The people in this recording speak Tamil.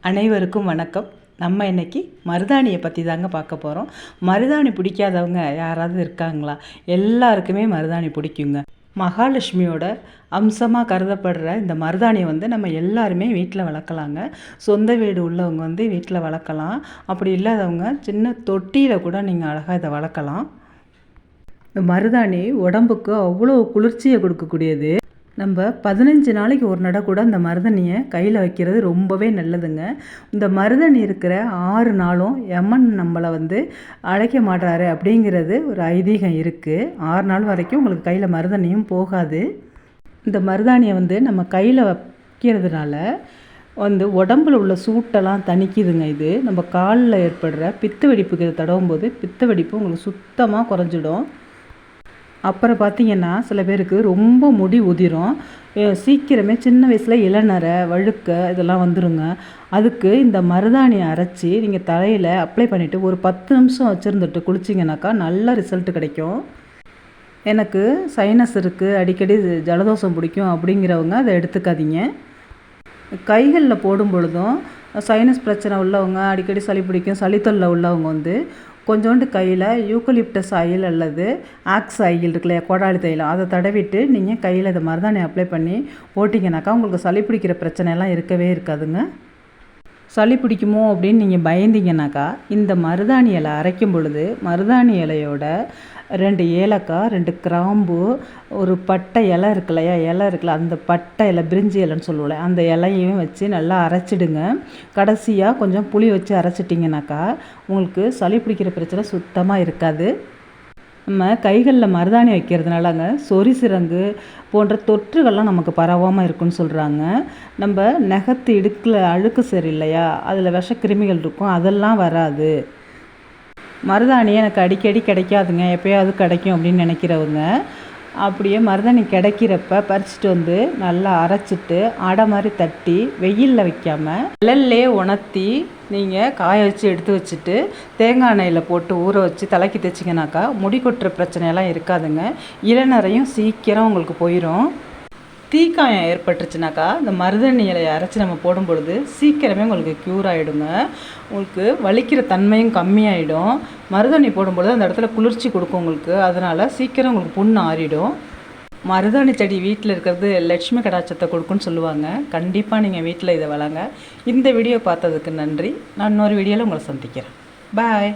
அனைவருக்கும் வணக்கம். நம்ம இன்னைக்கு மருதாணியை பற்றி தாங்க பார்க்க போகிறோம். மருதாணி பிடிக்காதவங்க யாராவது இருக்காங்களா? எல்லாருக்குமே மருதாணி பிடிக்குங்க. மகாலட்சுமியோட அம்சமாக கருதப்படுற இந்த மருதாணியை நம்ம எல்லாருமே வீட்டில் வளர்க்கலாங்க. சொந்த வீடு உள்ளவங்க வீட்டில் வளர்க்கலாம். அப்படி இல்லாதவங்க சின்ன தொட்டியில் கூட நீங்கள் அழகாக இதை வளர்க்கலாம். இந்த மருதாணி உடம்புக்கு அவ்வளோ குளிர்ச்சியை கொடுக்கக்கூடியது. நம்ம 15 நாளைக்கு ஒரு நடை கூட இந்த மருதாணியை கையில் வைக்கிறது ரொம்பவே நல்லதுங்க. இந்த மருதாணி இருக்கிற 6 நாளும் யமன் நம்மளை அழைக்க மாட்டாரு அப்படிங்கிறது ஒரு ஐதீகம் இருக்குது. 6 நாள் வரைக்கும் உங்களுக்கு கையில் மருதாணியும் போகாது. இந்த மருதாணியை நம்ம கையில் வைக்கிறதுனால உடம்புல உள்ள சூட்டெல்லாம் தணிக்குதுங்க. இது நம்ம காலில் ஏற்படுற பித்த வெடிப்புக்கு இதை தடவும் போது பித்த வெடிப்பு உங்களுக்கு சுத்தமாக குறைஞ்சிடும். அப்புறம் பார்த்திங்கன்னா சில பேருக்கு ரொம்ப முடி உதிரும். சீக்கிரமே சின்ன வயசில் இளநரை வழுக்க இதெல்லாம் வந்துடுங்க. அதுக்கு இந்த மருதாணியை அரைச்சி நீங்கள் தலையில் அப்ளை பண்ணிவிட்டு ஒரு 10 நிமிஷம் வச்சுருந்துட்டு குளிச்சிங்கனாக்கா நல்ல ரிசல்ட் கிடைக்கும். எனக்கு சைனஸ் இருக்குது, அடிக்கடி ஜலதோஷம் பிடிக்கும் அப்படிங்கிறவங்க அதை எடுத்துக்காதீங்க. கைகளில் போடும் பொழுதும் சைனஸ் பிரச்சனை உள்ளவங்க, அடிக்கடி சளி பிடிக்கும், சளித்தொல்லை உள்ளவங்க கொஞ்சோண்டு கையில் யூக்கலிப்டஸ் ஆயில் அல்லது ஆக்ஸ் ஆயில் இருக்குல்லையா, கோடாலி தைலம், அதை தடவிட்டு நீங்கள் கையில் இதை மருதாணி அப்ளை பண்ணி போட்டிங்கனாக்கா உங்களுக்கு சளி பிடிக்கிற பிரச்சனையெல்லாம் இருக்கவே இருக்காதுங்க. சளி பிடிக்குமோ அப்படின்னு நீங்கள் பயந்தீங்கன்னாக்கா இந்த மருதாணி இலை அரைக்கும் பொழுது மருதாணி இலையோட 2 ஏலக்காய், 2 கிராம்பு, ஒரு பட்டை இலை இருக்குல்ல, அந்த பட்டை இலை பிரிஞ்சி இலைன்னு சொல்லுவோம்ல, அந்த இலையும் வச்சு நல்லா அரைச்சிடுங்க. கடைசியாக கொஞ்சம் புளி வச்சு அரைச்சிட்டிங்கனாக்கா உங்களுக்கு சளி பிடிக்கிற பிரச்சனை சுத்தமாக இருக்காது. நம்ம கைகளில் மருதாணி வைக்கிறதுனாலங்க சொறி சிரங்கு போன்ற தொற்றுகள்லாம் நமக்கு பரவாமல் இருக்குன்னு சொல்கிறாங்க. நம்ம நகத்து இடுக்கில் அழுக்கு சரியில்லையா, அதில் விஷக்கிருமிகள் இருக்கும், அதெல்லாம் வராது. மருதாணி எனக்கு அடிக்கடி கிடைக்காதுங்க, எப்போயாவது கிடைக்கும் அப்படின்னு நினைக்கிறவங்க அப்படியே மருதாணி கிடைக்கிறப்ப பறிச்சுட்டு நல்லா அரைச்சிட்டு அடை மாதிரி தட்டி வெயிலில் வைக்காமல் நிழல்லே உணர்த்தி நீங்கள் காய வச்சு எடுத்து வச்சுட்டு தேங்காய் எண்ணெயில் போட்டு ஊற வச்சு தலைக்கு தைச்சிங்கனாக்கா முடி கொட்டுற பிரச்சனையெல்லாம் இருக்காதுங்க. இளநரையும் சீக்கிரம் உங்களுக்கு போயிடும். தீக்காயம் ஏற்பட்டுருச்சுனாக்கா இந்த மருதாணி இலையை அரைச்சி நம்ம போடும் பொழுது சீக்கிரமே உங்களுக்கு க்யூர் ஆகிடுங்க. உங்களுக்கு வலிக்கிற தன்மையும் கம்மியாயிடும். மருதாணி போடும்பொழுது அந்த இடத்துல குளிர்ச்சி கொடுக்கும் உங்களுக்கு, அதனால் சீக்கிரம் உங்களுக்கு புண்ணு ஆறிடும். மருதாணி செடி வீட்டில் இருக்கிறது லட்சுமி கடாட்சத்தை கொடுக்குன்னு சொல்லுவாங்க. கண்டிப்பாக நீங்கள் வீட்டில் இதை வளங்க. இந்த வீடியோ பார்த்ததுக்கு நன்றி. நான் இன்னொரு வீடியோவில் உங்களை சந்திக்கிறேன். பாய்.